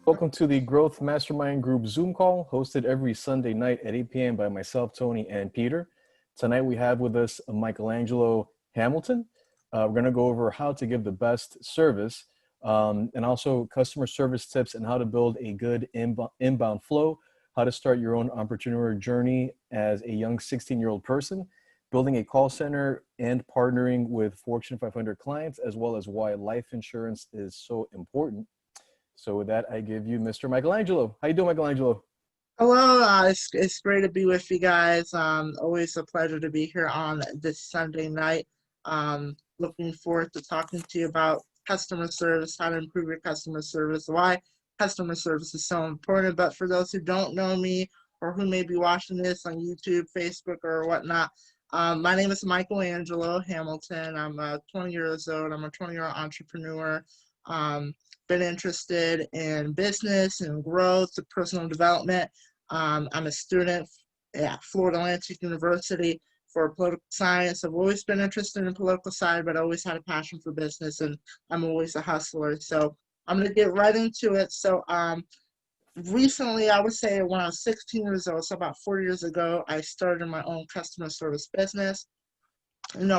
Welcome to the Growth Mastermind Group Zoom call, hosted every Sunday night at 8 p.m. by myself, Tony, and Peter. Tonight we have with us Michaelangelo Hamilton. We're going to go over how to give the best service and also customer service tips and how to build a good inbound flow, how to start your own entrepreneur journey as a young 16-year-old person, building a call center and partnering with Fortune 500 clients, as well as why life insurance is so important. So with that, I give you Mr. Michaelangelo. How you doing, Michaelangelo? Hello, it's great to be with you guys. Always a pleasure to be here on this Sunday night. Looking forward to talking to you about customer service, how to improve your customer service, why customer service is so important. But for those who don't know me or who may be watching this on YouTube, Facebook, or whatnot, my name is Michaelangelo Hamilton. I'm 20 years old. I'm a 20-year-old entrepreneur. Been interested in business and growth, personal development. I'm a student at Florida Atlantic University for political science. I've always been interested in political side, but I always had a passion for business, and I'm always a hustler. So I'm going to get right into it. So recently, I would say when I was 16 years old, so about 4 years ago, I started my own customer service business,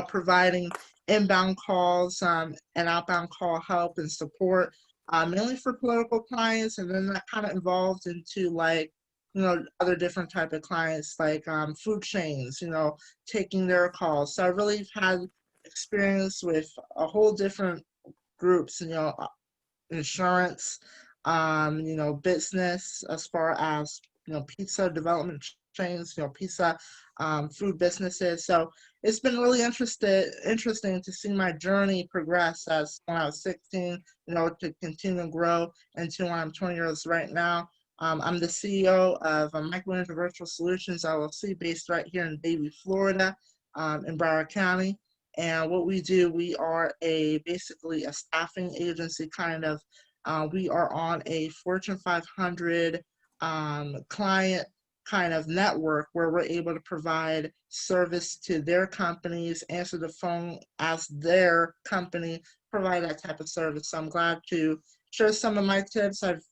providing inbound calls and outbound call help and support, mainly for political clients. And then that kind of evolved into other different type of clients like food chains, taking their calls. So I really had experience with a whole different groups, insurance, business, as far as, pizza development chains, pizza, food businesses. So it's been really interesting to see my journey progress as when I was 16, to continue to grow into when I'm 20 years right now. I'm the CEO of Michaelangelo Virtual Solutions LLC, based right here in Davie, Florida, in Broward County. And what we do, we are basically a staffing agency kind of. We are on a Fortune 500 client kind of network where we're able to provide service to their companies, answer the phone as their company, provide that type of service. So I'm glad to share some of my tips. I've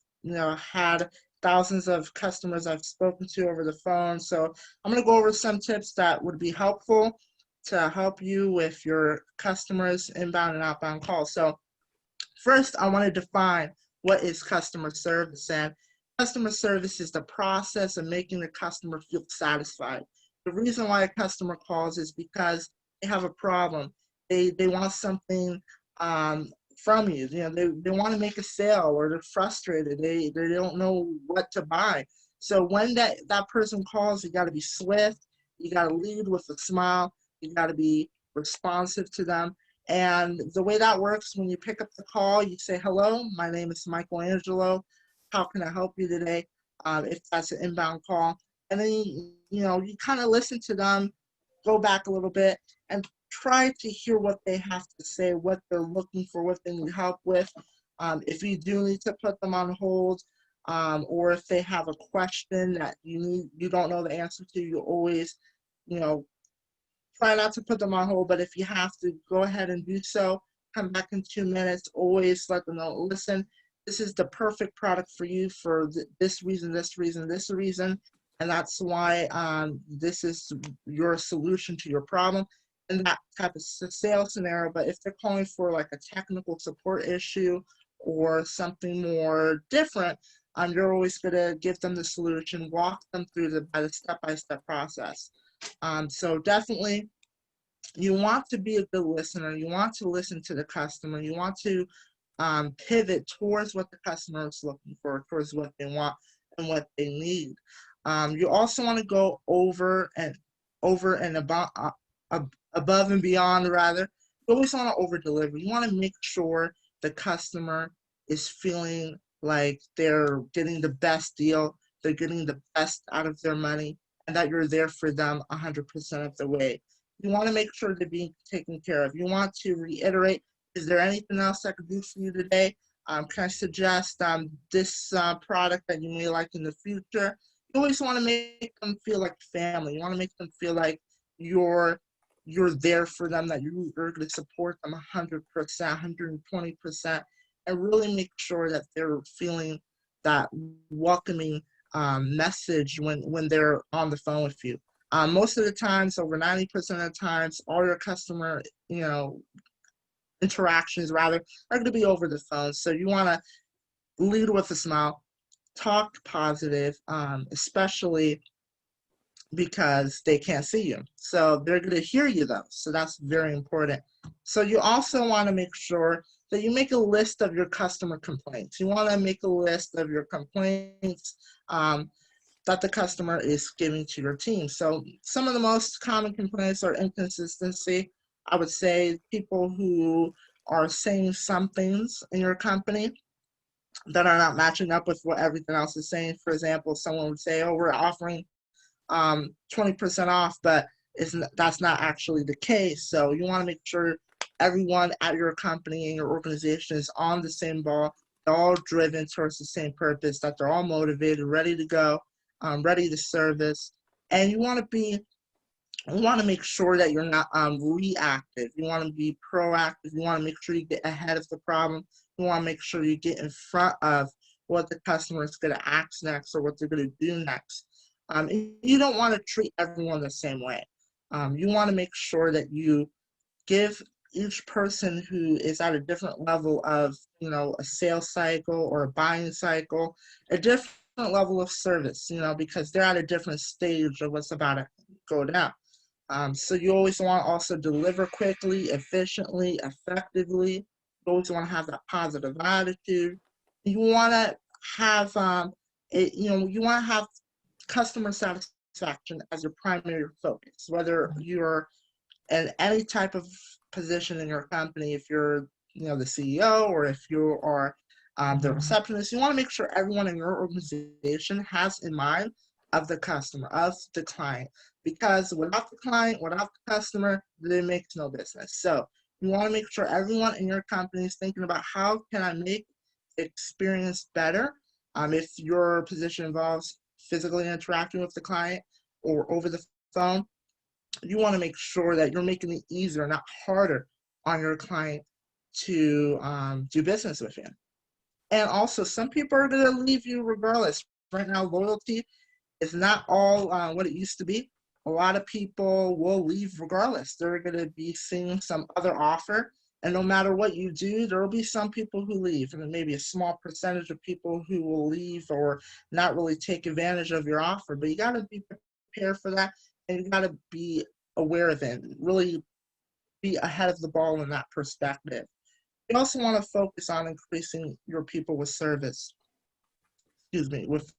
had thousands of customers I've spoken to over the phone. So I'm going to go over some tips that would be helpful to help you with your customers inbound and outbound calls. So first, I want to define what is customer service. And customer service is the process of making the customer feel satisfied. The reason why a customer calls is because they have a problem. They want something from you. They want to make a sale, or they're frustrated. They don't know what to buy. So when that person calls, you got to be swift. You got to lead with a smile. You got to be responsive to them. And the way that works, when you pick up the call, you say, "Hello, my name is Michaelangelo. How can I help you today?" If that's an inbound call. And then, you kind of listen to them, go back a little bit, and try to hear what they have to say, what they're looking for, what they need help with. If you do need to put them on hold, or if they have a question that you don't know the answer to, you always, try not to put them on hold. But if you have to, go ahead and do so. Come back in 2 minutes. Always let them know, listen, this is the perfect product for you for this reason, this reason, this reason. And that's why this is your solution to your problem. And that type of sales scenario. But if they're calling for like a technical support issue or something more different, you're always going to give them the solution, walk them through the step-by-step process. So definitely, you want to be a good listener. You want to listen to the customer. You want to pivot towards what the customer is looking for, towards what they want and what they need. You also want to go over and above and beyond, rather. You always want to over deliver. You want to make sure the customer is feeling like they're getting the best deal, they're getting the best out of their money, and that you're there for them 100% of the way. You want to make sure they're being taken care of. You want to reiterate, is there anything else I could do for you today? Can I suggest this product that you may like in the future? You always want to make them feel like family. You want to make them feel like you're there for them, that you're going to support them 100%, 120%, and really make sure that they're feeling that welcoming message when they're on the phone with you. Most of the times, over 90% of the times, all your customer, interactions rather, are going to be over the phone. So you want to lead with a smile, talk positive, especially because they can't see you. So they're going to hear you though. So that's very important. So you also want to make sure that you make a list of your customer complaints. You want to make a list of your complaints that the customer is giving to your team. So some of the most common complaints are inconsistency. I would say people who are saying some things in your company that are not matching up with what everything else is saying. For example, someone would say, oh, we're offering 20% off, but that's not actually the case. So you want to make sure everyone at your company and your organization is on the same ball, they're all driven towards the same purpose, that they're all motivated, ready to go, ready to service. And you want to make sure that you're not reactive. You want to be proactive. You want to make sure you get ahead of the problem. You want to make sure you get in front of what the customer is going to ask next or what they're going to do next. You don't want to treat everyone the same way. You want to make sure that you give each person who is at a different level of, a sales cycle or a buying cycle, a different level of service, because they're at a different stage of what's about to go down. So you always want to also deliver quickly, efficiently, effectively. You always want to have that positive attitude. You want to have, you want to have customer satisfaction as your primary focus, whether you're in any type of position in your company. If you're, the CEO, or if you are the receptionist, you want to make sure everyone in your organization has in mind of the customer, of the client, because without the client, without the customer, it makes no business. So you want to make sure everyone in your company is thinking about how can I make the experience better. If your position involves physically interacting with the client or over the phone, you want to make sure that you're making it easier, not harder, on your client to do business with you. And also, some people are going to leave you regardless. Right now, loyalty is not all what it used to be. A lot of people will leave regardless. They're going to be seeing some other offer. And no matter what you do, there will be some people who leave, and maybe a small percentage of people who will leave or not really take advantage of your offer. But you got to be prepared for that, and you got to be aware of it, really be ahead of the ball in that perspective. You also want to focus on increasing your people with service, with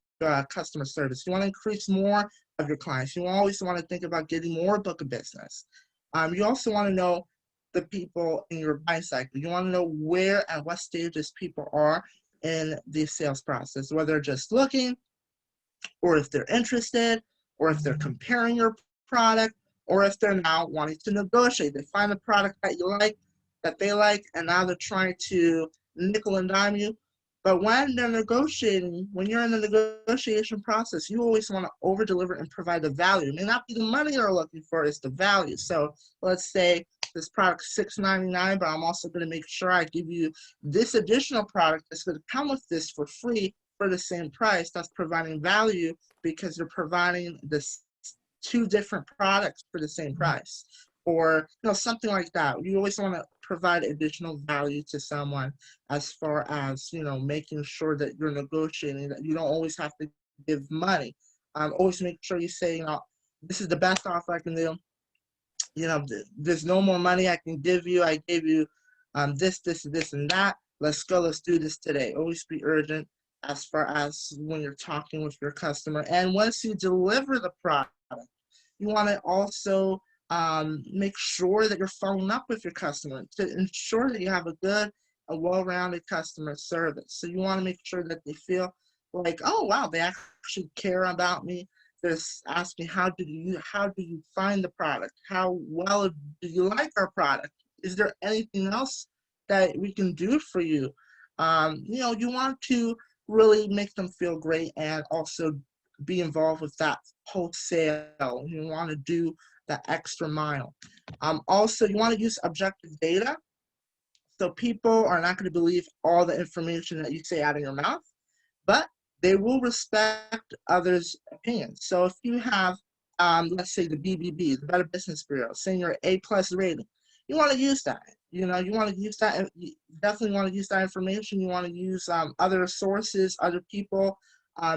customer service. You want to increase more of your clients. You always want to think about getting more book of business. You also want to know the people in your buying cycle. You want to know where and what stages people are in the sales process, whether they're just looking, or if they're interested, or if they're comparing your product, or if they're now wanting to negotiate. They find the product that you like, that they like, and now they're trying to nickel and dime you. But when they're negotiating, when you're in the negotiation process, you always want to over deliver and provide the value. It may not be the money they're looking for, it's the value. So let's say this product's $6.99, but I'm also going to make sure I give you this additional product that's going to come with this for free for the same price. That's providing value because you're providing this two different products for the same price, or something like that. You always want to provide additional value to someone, as far as making sure that you're negotiating, that you don't always have to give money. Always make sure you say, this is the best offer I can do. There's no more money I can give you. I gave you this, and that. Let's go. Let's do this today. Always be urgent as far as when you're talking with your customer. And once you deliver the product, you want to also make sure that you're following up with your customer to ensure that you have a good, a well-rounded customer service. So you want to make sure that they feel like, oh wow, they actually care about me. They're asking, how do you find the product? How well do you like our product? Is there anything else that we can do for you? You want to really make them feel great, and also be involved with that whole sale. You want to do that extra mile. Also, you want to use objective data. So people are not going to believe all the information that you say out of your mouth, but they will respect others' opinions. So if you have, let's say the BBB, the Better Business Bureau, saying you're A+ rating, you want to use that. You know, you want to use that. You definitely want to use that information. You want to use other sources, other people,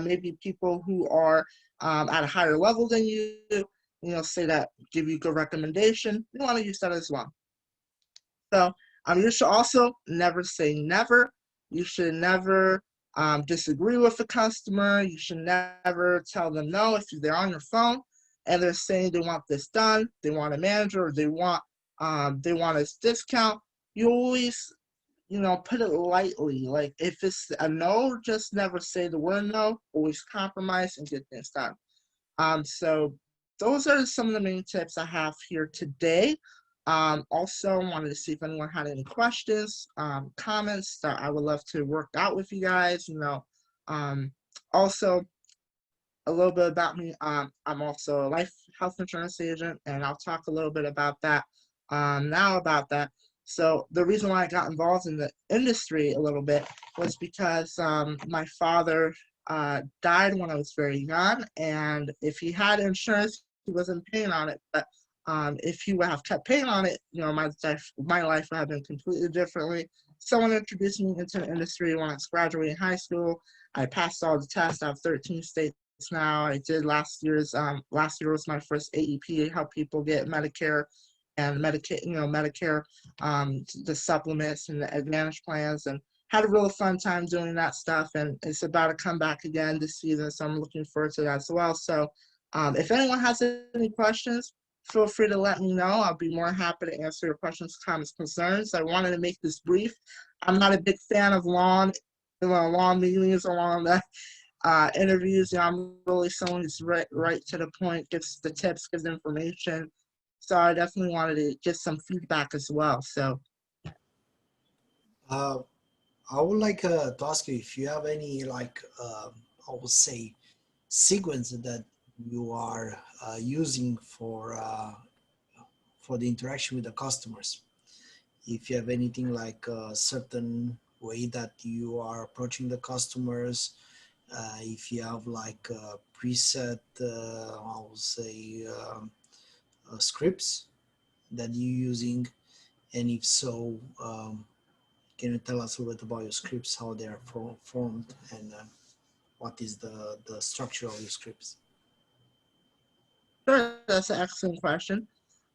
maybe people who are at a higher level than you. You know, say that, give you good recommendation. You want to use that as well. So you should also never say never. You should never disagree with a customer. You should never tell them no if they're on your phone and they're saying they want this done, they want a manager, or they want a discount. You always, you know, put it lightly. Like if it's a no, just never say the word no. Always compromise and get things done. So those are some of the main tips I have here today. Also wanted to see if anyone had any questions, comments that I would love to work out with you guys. You know, also a little bit about me. I'm also a life health insurance agent, and I'll talk a little bit about that now about that. So the reason why I got involved in the industry a little bit was because my father died when I was very young, and if he had insurance, he wasn't paying on it. But if he would have kept paying on it, you know, my life would have been completely differently. Someone introduced me into the industry when I was graduating high school. I passed all the tests. I have 13 states now. I did last year was my first AEP, help people get Medicare and Medicaid, you know, Medicare, the supplements and the Advantage plans, and had a real fun time doing that stuff. And it's about to come back again this season, so I'm looking forward to that as well. So if anyone has any questions, feel free to let me know. I'll be more happy to answer your questions, comments, concerns. I wanted to make this brief. I'm not a big fan of long meetings or long interviews. You know, I'm really someone who's right to the point, gives the tips, gives information. So I definitely wanted to get some feedback as well. So Uh, I would like to ask you if you have any like I would say sequence that you are using for the interaction with the customers. If you have anything like a certain way that you are approaching the customers, if you have like a preset, I would say scripts that you're using, and if so, can you tell us a little bit about your scripts, how they are formed, and what is the structure of your scripts? sure, that's an excellent question.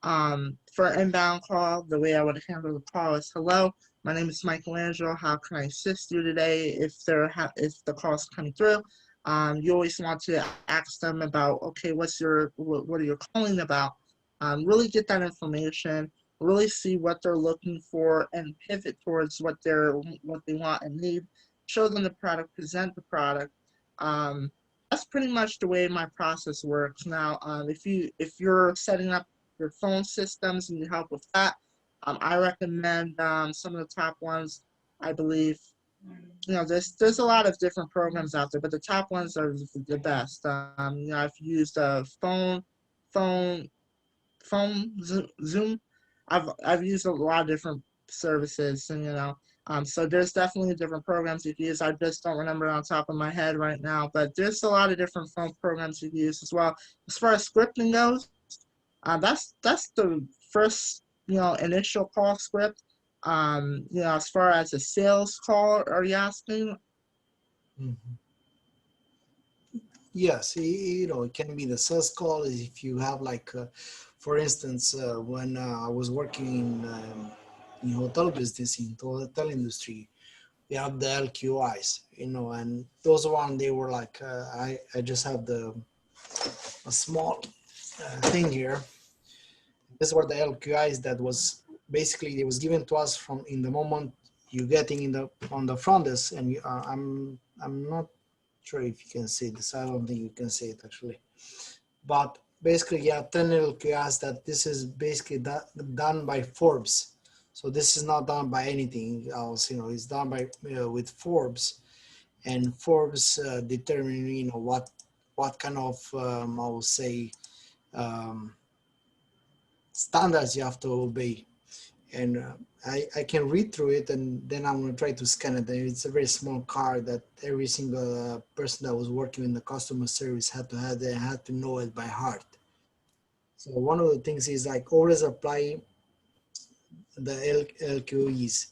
For an inbound call, the way I would handle the call is, hello, my name is Michaelangelo. How can I assist you today? If the call's coming through, you always want to ask them about, okay, what are you calling about? Really get that information, really see what they're looking for, and pivot towards what they want and need. Show them the product, present the product. That's pretty much the way my process works. Now, if you're setting up your phone systems and you help with that, I recommend some of the top ones. I believe, you know, there's a lot of different programs out there, but the top ones are the best. You know, I've used phone Zoom. I've used a lot of different services, and you know, so there's definitely different programs you can use. I just don't remember on top of my head right now, but there's a lot of different phone programs you can use as well. As far as scripting goes, that's the first, you know, initial call script. You know, as far as a sales call, are you asking? Mhm. Yes, you know, it can be the sales call if you have like, for instance, when I was working in hotel business, in the hotel industry, we have the LQIs, you know, and those one they were like, I just have a small thing here. These were the LQIs that was basically it was given to us from in the moment you getting in the on the front desk, and I'm not sure if you can see this. I don't think you can see it actually, but basically, yeah, 10 LQIs that this is basically done by Forbes. So this is not done by anything else, you know. It's done by with Forbes, and Forbes determine, you know, what kind of I will say um, standards you have to obey. and I can read through it, and then I'm gonna try to scan it. And it's a very small card that every single person that was working in the customer service had to have. They had to know it by heart. So one of the things is like always apply the LQEs.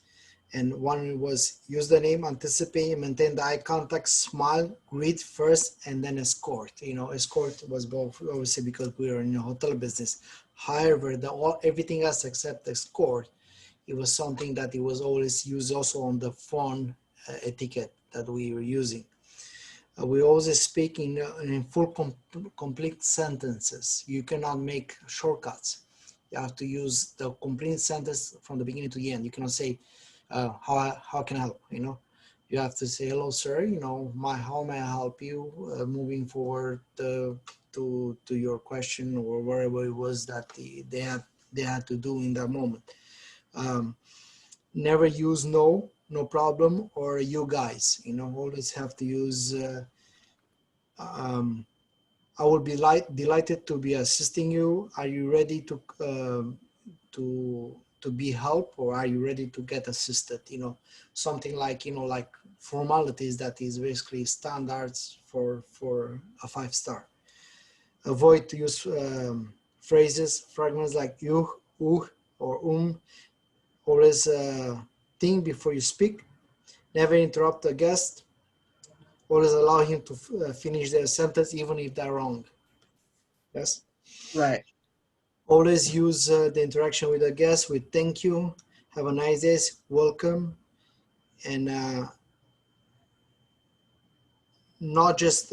And one was use the name, anticipate, maintain the eye contact, smile, greet first, and then escort. You know, escort was both obviously because we were in the hotel business. However, everything else except escort, it was something that it was always used also on the phone etiquette that we were using. We always speak in full complete sentences. You cannot make shortcuts. You have to use the complete sentence from the beginning to the end. You cannot say, how can I help? You know, you have to say, hello, sir. You know, how may I help you? Moving forward to your question or whatever it was that they had to do in that moment. Um, Never use no problem or you guys. You know, always have to use. Um, I will be delighted to be assisting you. Are you ready to be helped, or are you ready to get assisted? You know, something like, you know, like formalities that is basically standards for a 5-star. Avoid to use phrases, fragments like you, or Always think before you speak. Never interrupt a guest. Always allow him to finish their sentence even if they're wrong. Yes. Right. Always use the interaction with the guest with thank you, have a nice day, welcome, and not just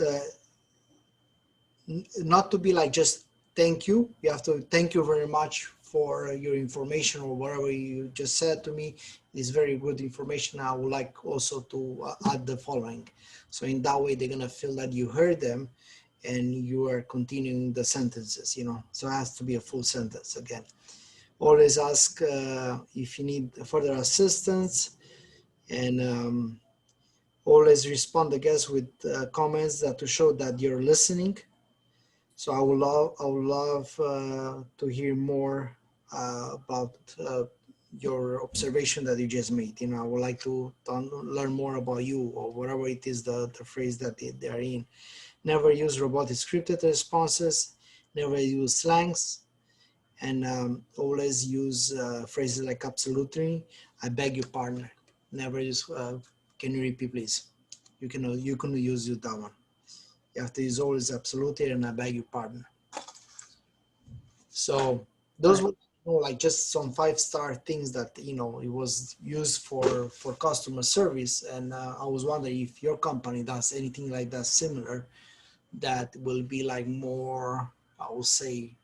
not to be like just thank you. You have to thank you very much for your information or whatever you just said to me. It's very good information. I would like also to add the following. So in that way, they're gonna feel that you heard them and you are continuing the sentences, you know. So it has to be a full sentence again. Always ask if you need further assistance, and always respond, I guess, with comments that to show that you're listening. So I would love to hear more about your observation that you just made. You know, I would like to learn more about you or whatever it is the phrase that they are in. Never use robotic scripted responses. Never use slangs, and always use phrases like absolutely, I beg your partner. Never use can you repeat please? You can use that one. You have to use always absolutely and I beg your pardon. So those Right. were, you know, like just some 5-star things that, you know, it was used for customer service. And I was wondering if your company does anything like that similar, that will be like more, I will say,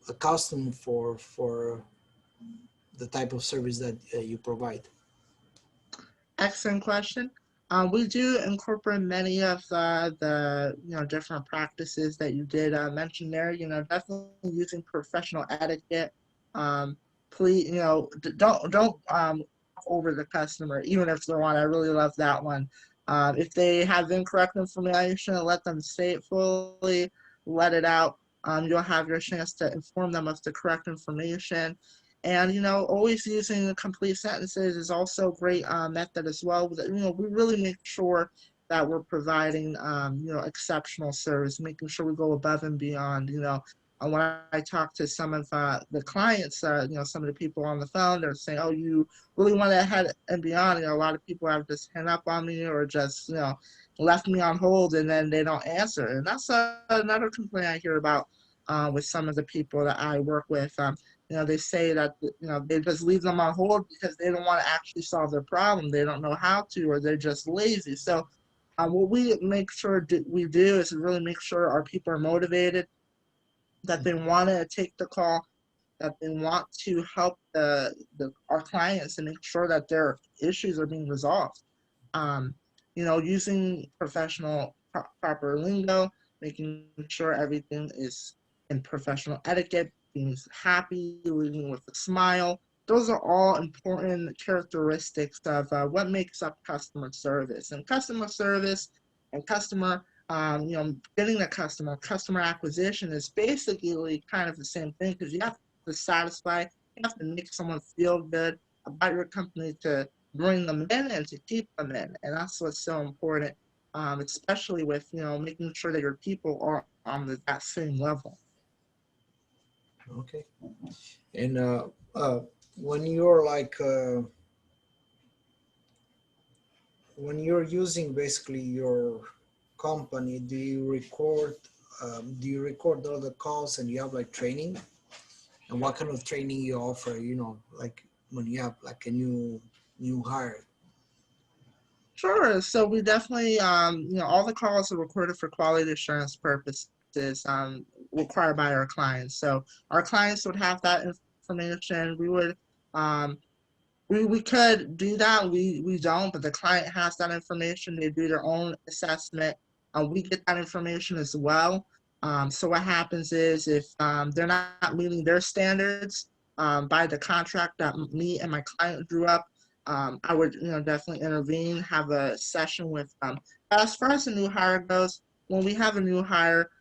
accustomed for the type of service that you provide. Excellent question. We do incorporate many of the different practices that you did mention there. You know, definitely using professional etiquette. Um, Please, don't over the customer, even if they're one. I really love that one. If they have incorrect information, let them say it fully, let it out. You'll have your chance to inform them of the correct information. And always using complete sentences is also a great method as well. We really make sure that we're providing exceptional service, making sure we go above and beyond. When I talk to some of the clients, some of the people on the phone, they're saying, "Oh, you really went ahead and beyond." A lot of people have just hung up on me or just left me on hold, and then they don't answer. And that's another complaint I hear about with some of the people that I work with. They say that they just leave them on hold because they don't want to actually solve their problem. They don't know how to, or they're just lazy. So, what we make sure we do is really make sure our people are motivated, that they want to take the call, that they want to help our clients and make sure that their issues are being resolved. Um, Using professional proper lingo, making sure everything is in professional etiquette, being happy, leading with a smile. Those are all important characteristics of what makes up customer service. And customer service and getting the customer acquisition is basically kind of the same thing, because you have to satisfy have to make someone feel good about your company to bring them in and to keep them in. And that's what's so important, especially with, making sure that your people are on that same level. Okay. And when you're like when you're using basically your company, do you record all the calls and you have like training? And what kind of training you offer, like when you have like a new hire? Sure. So we definitely, all the calls are recorded for quality assurance purposes, required by our clients. So our clients would have that information. We would, um, we could do that. We don't, but the client has that information. They do their own assessment. We get that information as well. So what happens is if they're not meeting their standards by the contract that me and my client drew up, I would definitely intervene, have a session with them. As far as the new hire goes, when we have a new hire,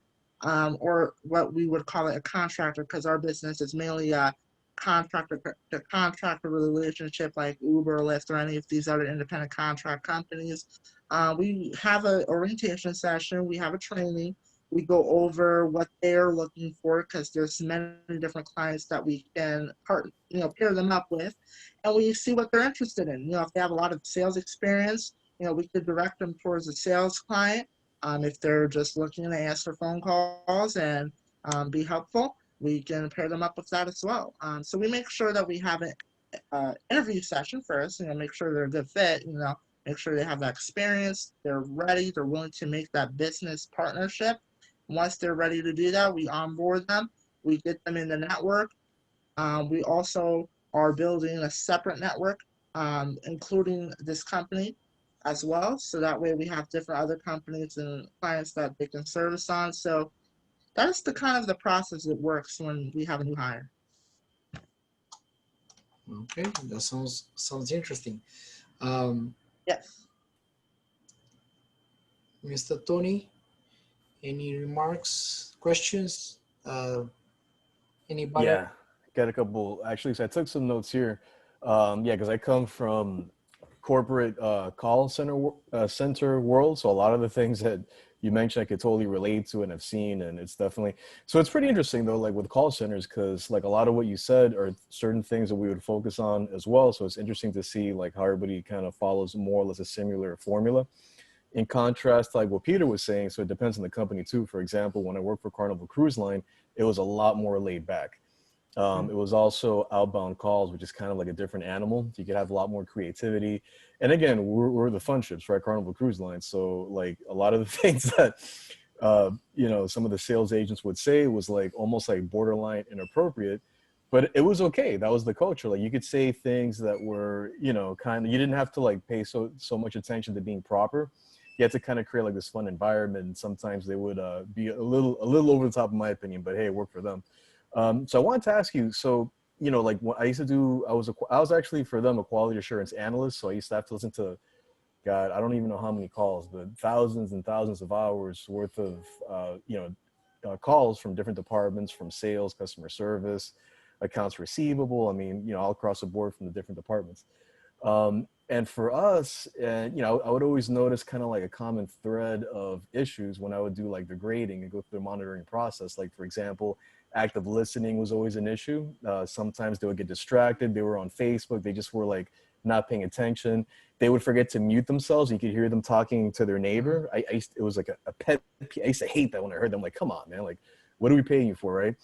or what we would call it a contractor, because our business is mainly contractor to contractor relationship like Uber, Lyft, or any of these other independent contract companies. We have an orientation session, we have a training, we go over what they're looking for because there's many different clients that we can pair them up with, and we see what they're interested in. If they have a lot of sales experience, we could direct them towards a sales client. If they're just looking to answer phone calls and be helpful, we can pair them up with that as well. So we make sure that we have an interview session first, make sure they're a good fit, make sure they have that experience, they're ready, they're willing to make that business partnership. Once they're ready to do that, we onboard them, we get them in the network. We also are building a separate network, including this company as well. So that way we have different other companies and clients that they can service on. So that's the kind of the process that works when we have a new hire. Okay, that sounds interesting. Um, Yes. Mr. Tony, any remarks, questions? Anybody? Yeah, got a couple actually. So I took some notes here. Yeah, because I come from corporate call center world, so a lot of the things that you mentioned I could totally relate to and have seen, and it's definitely so it's pretty interesting though, like with call centers, because like a lot of what you said are certain things that we would focus on as well. So it's interesting to see like how everybody kind of follows more or less a similar formula. In contrast, like what Peter was saying, so it depends on the company too. For example, when I worked for Carnival Cruise Line, it was a lot more laid back. It was also outbound calls, which is kind of like a different animal. You could have a lot more creativity. And again, we're the fun ships, right? Carnival Cruise Line. So like a lot of the things that, some of the sales agents would say was like almost like borderline inappropriate, but it was okay. That was the culture. Like you could say things that were, kind of, you didn't have to like pay so much attention to being proper. You had to kind of create like this fun environment. And sometimes they would be a little over the top, in my opinion, but hey, it worked for them. So I wanted to ask you, so, like what I used to do, I was actually for them a quality assurance analyst. So I used to have to listen to, God, I don't even know how many calls, but thousands and thousands of hours worth of, calls from different departments, from sales, customer service, accounts receivable. I mean, all across the board from the different departments. And for us, I would always notice kind of like a common thread of issues when I would do like the grading and go through the monitoring process. Like, for example, active listening was always an issue. Sometimes they would get distracted. They were on Facebook. They just were like not paying attention. They would forget to mute themselves. You could hear them talking to their neighbor. It was like a pet. I used to hate that when I heard them. Like, come on, man. Like, what are we paying you for, right?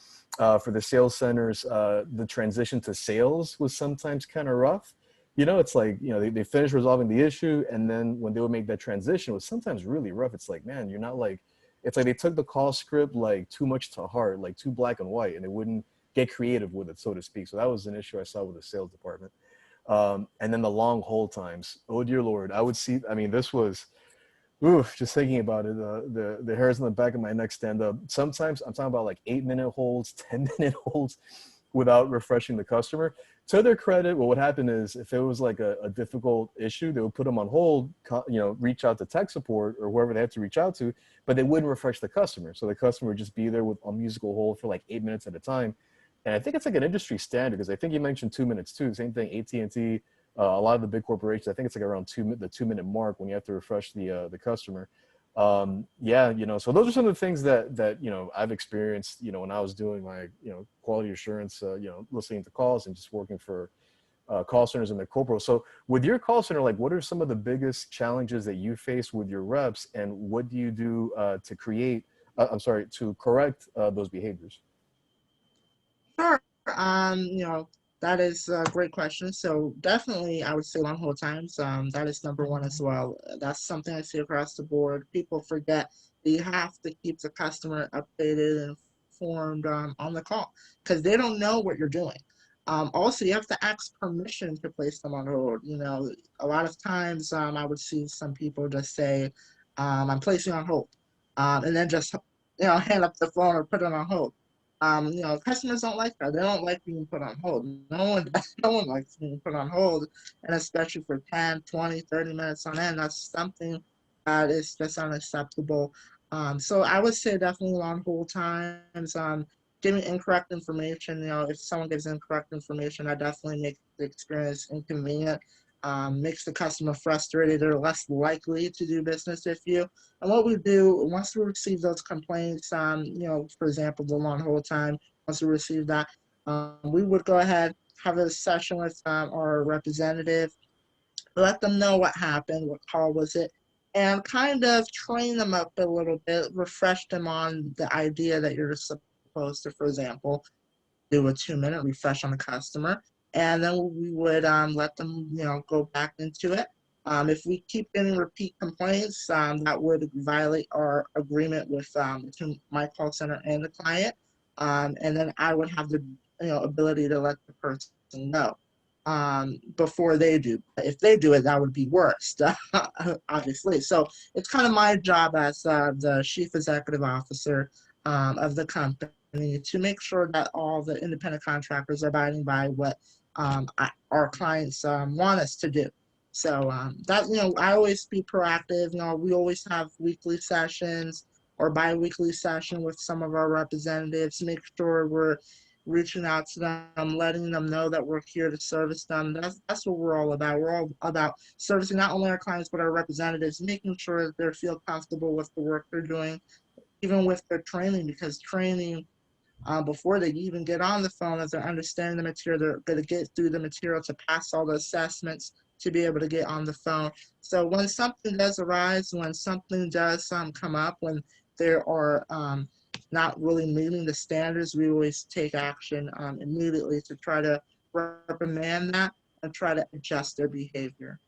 For the sales centers, the transition to sales was sometimes kind of rough. It's like, they finish resolving the issue. And then when they would make that transition, it was sometimes really rough. It's like, man, you're not like, it's like they took the call script like too much to heart, like too black and white, and they wouldn't get creative with it, so to speak. So that was an issue I saw with the sales department. And then the long hold times. Oh, dear Lord. I would see, I mean, this was, just thinking about it, the hairs on the back of my neck stand up. Sometimes I'm talking about like 8-minute holds, 10-minute holds without refreshing the customer. To their credit, what would happen is if it was like a difficult issue, they would put them on hold, reach out to tech support or whoever they had to reach out to, but they wouldn't refresh the customer. So the customer would just be there with a musical hold for like 8 minutes at a time. And I think it's like an industry standard because I think you mentioned 2 minutes too. Same thing, AT&T, a lot of the big corporations. I think it's like around the 2 minute mark when you have to refresh the customer. Yeah, so those are some of the things that I've experienced. When I was doing my quality assurance, listening to calls and just working for call centers in the corporate. So with your call center, like what are some of the biggest challenges that you face with your reps, and what do you do to create? To correct those behaviors? Sure. That is a great question. So definitely, I would say long hold times. That is number one as well. That's something I see across the board. People forget that you have to keep the customer updated and informed on the call because they don't know what you're doing. Also, you have to ask permission to place them on hold. A lot of times I would see some people just say, "I'm placing on hold," and then just hang up the phone or put it on hold. Customers don't like that. They don't like being put on hold. No one likes being put on hold, and especially for 10, 20, 30 minutes on end. That's something that is just unacceptable. So I would say definitely on hold times. Giving incorrect information. If someone gives incorrect information, that definitely makes the experience inconvenient. Makes the customer frustrated. They're less likely to do business with you. And what we do once we receive those complaints, for example, the long hold time, once we receive that, we would go ahead, have a session with our representative, let them know what happened, what call was it, and kind of train them up a little bit, refresh them on the idea that you're supposed to, for example, do a 2 minute refresh on the customer, and then we would let them, go back into it. If we keep getting repeat complaints, that would violate our agreement with between my call center and the client, and then I would have the ability to let the person know before they do. If they do it, that would be worse, obviously. So it's kind of my job as the chief executive officer of the company to make sure that all the independent contractors are abiding by what our clients want us to do. So that I always be proactive. We always have weekly sessions or bi-weekly session with some of our representatives to make sure we're reaching out to them, letting them know that we're here to service them. That's what we're all about. We're all about servicing not only our clients but our representatives, making sure that they feel comfortable with the work they're doing, even with their training, because training before they even get on the phone, as they're understanding the material, they're going to get through the material to pass all the assessments to be able to get on the phone. So when something does arise, when something does come up, when there are not really meeting the standards, we always take action immediately to try to reprimand that and try to adjust their behavior.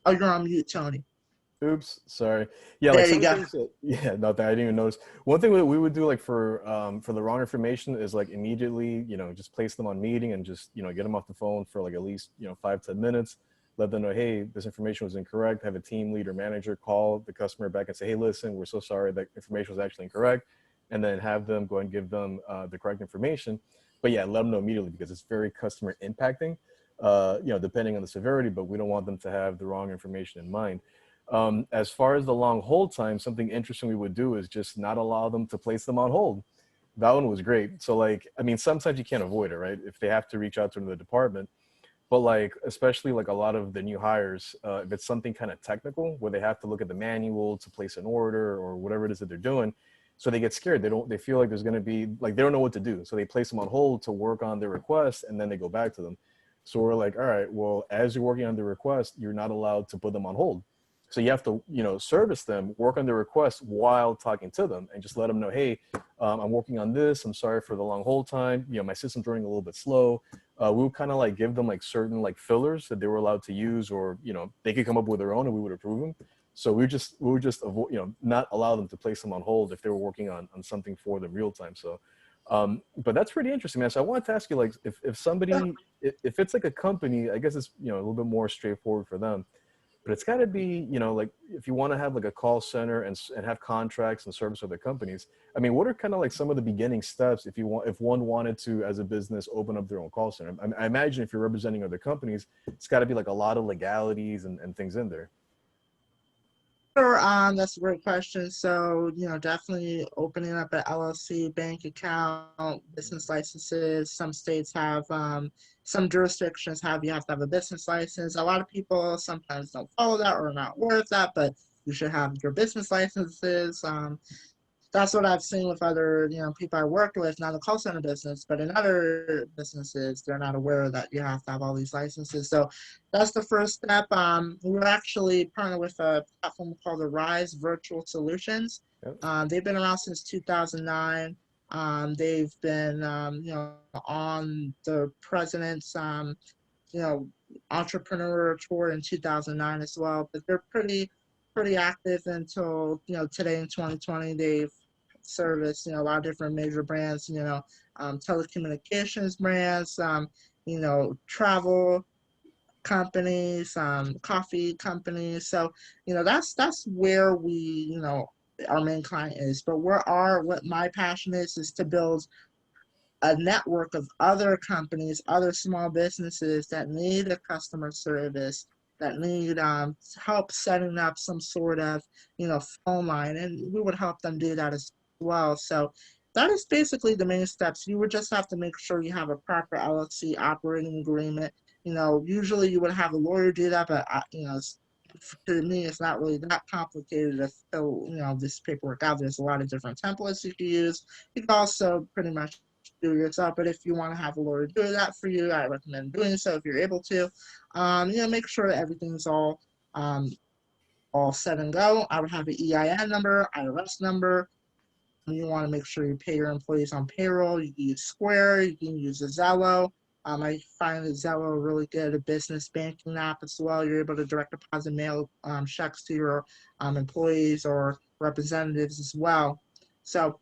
Oh, you're on mute, Tony. Oops, sorry. Yeah, like There you some of the go. things that, yeah, nothing. I didn't even notice. One thing that we would do, like for the wrong information, is like immediately, just place them on meeting and just get them off the phone for like at least 5-10 minutes. Let them know, hey, this information was incorrect. Have a team leader manager call the customer back and say, hey, listen, we're so sorry that information was actually incorrect, and then have them go and give them the correct information. But yeah, let them know immediately because it's very customer impacting. Depending on the severity, but we don't want them to have the wrong information in mind. As far as the long hold time, something interesting we would do is just not allow them to place them on hold. That one was great. So like, I mean, sometimes you can't avoid it, right? If they have to reach out to another department, but like, especially like a lot of the new hires, if it's something kind of technical where they have to look at the manual to place an order or whatever it is that they're doing. So they get scared. They feel like there's going to be like, they don't know what to do. So they place them on hold to work on their request and then they go back to them. So we're like, all right, well, as you're working on the request, you're not allowed to put them on hold. So you have to, service them, work on the request while talking to them, and just let them know, hey, I'm working on this. I'm sorry for the long hold time. My system's running a little bit slow. We would kind of like give them like certain like fillers that they were allowed to use, or they could come up with their own, and we would approve them. So we would just avoid, not allow them to place them on hold if they were working on something for them real time. So, but that's pretty interesting, man. So I wanted to ask you, like, if somebody, if it's like a company, I guess it's a little bit more straightforward for them. But it's got to be, like if you want to have like a call center and have contracts and service other companies. I mean, what are kind of like some of the beginning steps if one wanted to, as a business, open up their own call center? I imagine if you're representing other companies, it's got to be like a lot of legalities and things in there. Sure, that's a great question. So, definitely opening up an LLC, bank account, business licenses. Some states have, some jurisdictions you have to have a business license. A lot of people sometimes don't follow that or are not aware of that, but you should have your business licenses. That's what I've seen with other, people I worked with, not in the call center business, but in other businesses, they're not aware that you have to have all these licenses. So that's the first step. We're actually partnered with a platform called the Rise Virtual Solutions. Yep. They've been around since 2009. They've been, on the president's, you know, entrepreneur tour in 2009 as well. But they're pretty active until today in 2020. They've serviced a lot of different major brands, telecommunications brands, travel companies, coffee companies. So that's where we our main client is. But what my passion is to build a network of other companies, other small businesses that need a customer service, that need help setting up some sort of, phone line, and we would help them do that as well. So that is basically the main steps. You would just have to make sure you have a proper LLC operating agreement. Usually you would have a lawyer do that, but to me, it's not really that complicated to fill, this paperwork out. There's a lot of different templates you can use. You can also pretty much do it yourself, but if you want to have a lawyer do that for you, I recommend doing so if you're able to. Make sure that everything's all set and go. I would have an EIN number, IRS number. You want to make sure you pay your employees on payroll. You can use Square, you can use a Zello. I find the Zello really good, a business banking app as well. You're able to direct deposit mail checks to your employees or representatives as well. So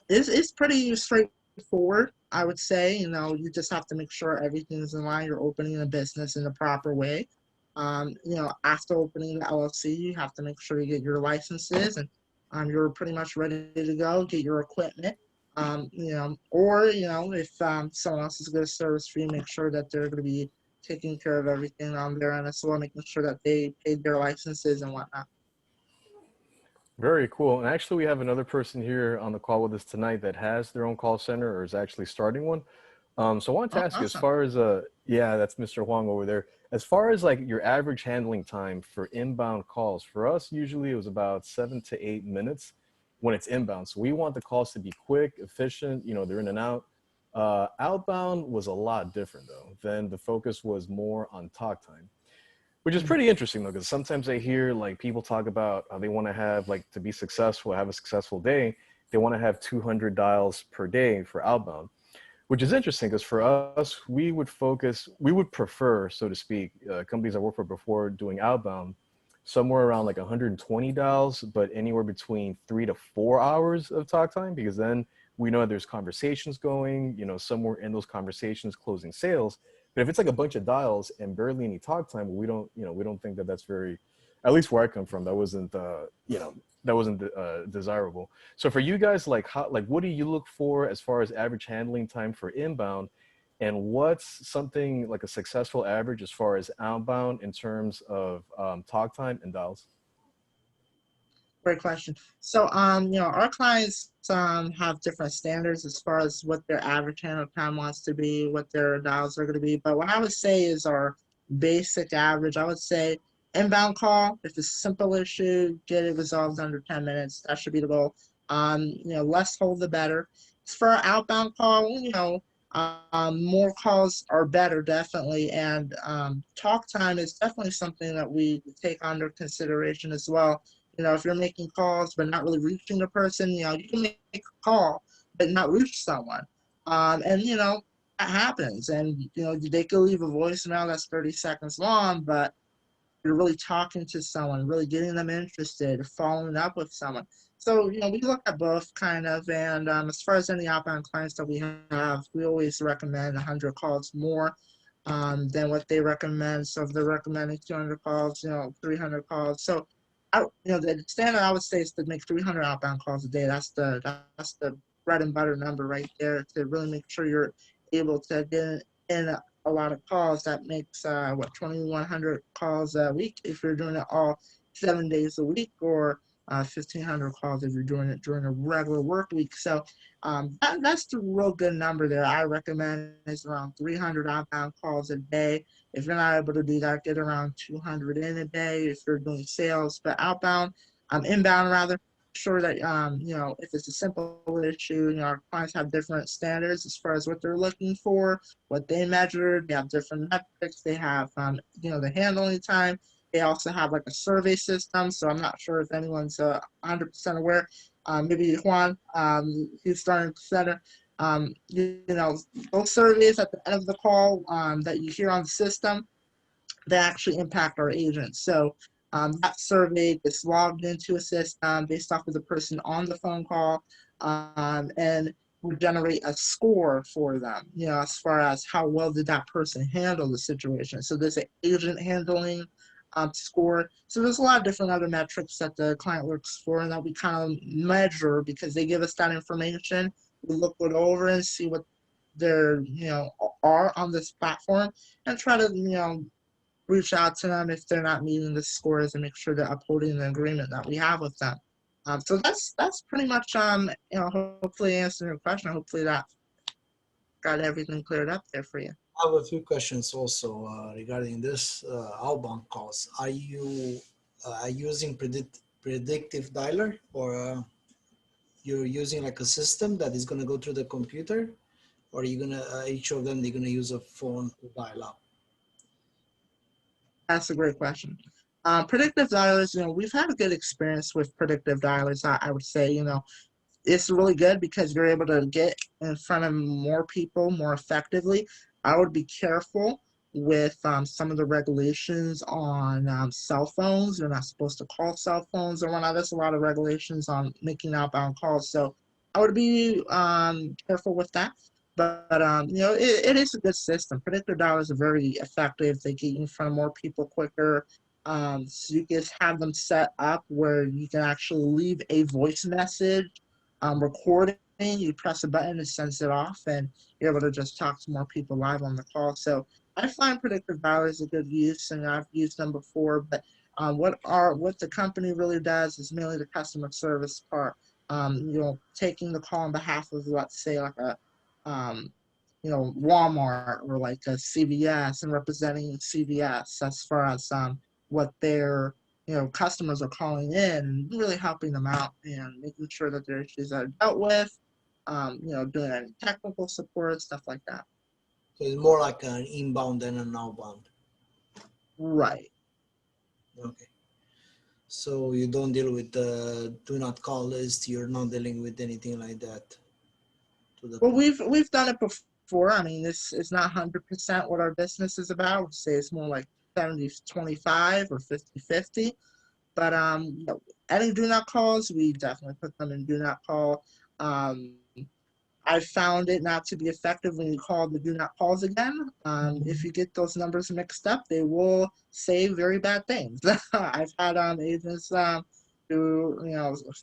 it's pretty straightforward, I would say. You just have to make sure everything's in line. You're opening a business in the proper way. After opening the LLC, you have to make sure you get your licenses and you're pretty much ready to go, get your equipment. Or, if someone else is going to service for you, make sure that they're going to be taking care of everything on their end as well, making sure that they paid their licenses and whatnot. Very cool. And actually, we have another person here on the call with us tonight that has their own call center or is actually starting one. So I wanted to Oh, ask you, as awesome. far as yeah, that's Mr. Huang over there. As far as like your average handling time for inbound calls, for us usually it was about 7 to 8 minutes when it's inbound. So we want the calls to be quick, efficient. They're in and out. Outbound was a lot different though. Then the focus was more on talk time, which is pretty interesting though, because sometimes I hear like people talk about how they want to have like to be successful, have a successful day. They want to have 200 dials per day for outbound, which is interesting because for us, we would prefer, so to speak, companies I worked for before doing outbound, somewhere around like 120 dials, but anywhere between 3 to 4 hours of talk time, because then we know there's conversations going, somewhere in those conversations closing sales. But if it's like a bunch of dials and barely any talk time, we don't think that that's very, at least where I come from, that wasn't, desirable. So for you guys, what do you look for as far as average handling time for inbound, and what's something like a successful average as far as outbound in terms of talk time and dials? Great question. So, our clients have different standards as far as what their average handle time wants to be, what their dials are going to be. But what I would say is our basic average. I would say inbound call, if it's a simple issue, get it resolved under 10 minutes. That should be the goal. Less hold the better. As for our outbound call, more calls are better, definitely. And talk time is definitely something that we take under consideration as well. If you're making calls but not really reaching the person, you can make a call but not reach someone. And that happens. And they could leave a voicemail that's 30 seconds long, but you're really talking to someone, really getting them interested, following up with someone. So, we look at both kind of. And as far as any outbound clients that we have, we always recommend 100 calls more than what they recommend. So if they're recommending 200 calls, 300 calls. So the standard I would say is to make 300 outbound calls a day. That's the bread and butter number right there, to really make sure you're able to get in a lot of calls. That makes 2,100 calls a week if you're doing it all 7 days a week, or 1,500 calls if you're doing it during a regular work week. So that's the real good number there. I recommend is around 300 outbound calls a day. If you're not able to do that, get around 200 in a day if you're doing sales. But inbound rather, sure that if it's a simple issue, our clients have different standards as far as what they're looking for, what they measure. They have different metrics. They have the handling time. They also have like a survey system. So I'm not sure if anyone's 100% aware. Maybe Juan, he's starting to center. Those surveys at the end of the call that you hear on the system, they actually impact our agents. So that survey gets logged into a system based off of the person on the phone call, and we generate a score for them, as far as how well did that person handle the situation. So there's an agent handling score. So there's a lot of different other metrics that the client looks for and that we kind of measure because they give us that information. We look it over and see what they're, are on this platform and try to, reach out to them if they're not meeting the scores and make sure they're upholding the agreement that we have with them. So that's pretty much hopefully answering your question. Hopefully that got everything cleared up there for you. I have a few questions also regarding this outbound calls. Are you using predictive dialer, or you're using like a system that is going to go through the computer, or are you going to each of them they're going to use a phone to dial up? That's a great question. Predictive dialers, we've had a good experience with predictive dialers. I would say, it's really good because you're able to get in front of more people more effectively. I would be careful with some of the regulations on cell phones. You're not supposed to call cell phones or whatnot. There's a lot of regulations on making outbound calls. So I would be careful with that. But it is a good system. Predictive dialers are very effective. They get you in front of more people quicker. So you can have them set up where you can actually leave a voice message recording. You press a button, it sends it off, and you're able to just talk to more people live on the call. So I find predictive dialers a good use, and I've used them before. But what the company really does is mainly the customer service part. Taking the call on behalf of, let's say, like a Walmart or like a CVS, and representing CVS as far as what their customers are calling in, and really helping them out and making sure that their issues are dealt with, doing any technical support, stuff like that. So it's more like an inbound than an outbound. Right. Okay. So you don't deal with the do not call list. You're not dealing with anything like that. Well, we've done it before. I mean, this is not 100% what our business is about. I would say it's more like 70-25 or 50-50. But any do not calls, we definitely put them in do not call. I found it not to be effective when you call the do not calls again. If you get those numbers mixed up, they will say very bad things. I've had agents who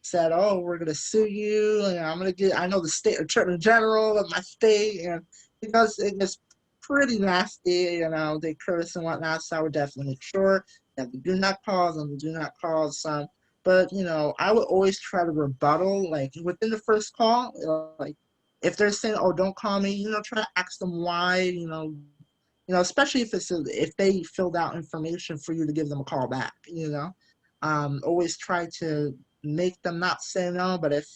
said, "Oh, we're gonna sue you, and I'm gonna get." I know the state attorney general of my state, and because it gets pretty nasty, they curse and whatnot. So I would definitely make sure that the do not calls and the do not calls. But I would always try to rebuttal, like within the first call, like if they're saying, "Oh, don't call me," try to ask them why, especially if they filled out information for you to give them a call back, always try to make them not say no, but if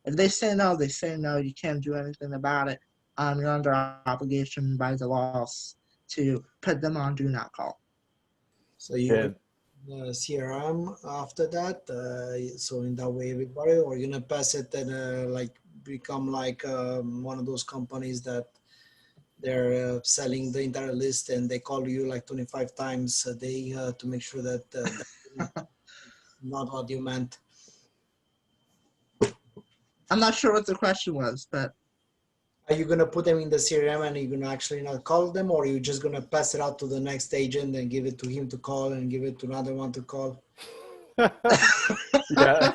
they say no, they say no. You can't do anything about it. You're under obligation by the laws to put them on do not call. So you CRM after that. So in that way, everybody, or you're gonna pass it and like become like one of those companies that they're selling the entire list and they call you like 25 times a day to make sure that that's not what you meant. I'm not sure what the question was, but are you gonna put them in the CRM and you're gonna actually not call them, or are you just gonna pass it out to the next agent and give it to him to call and give it to another one to call? Yeah.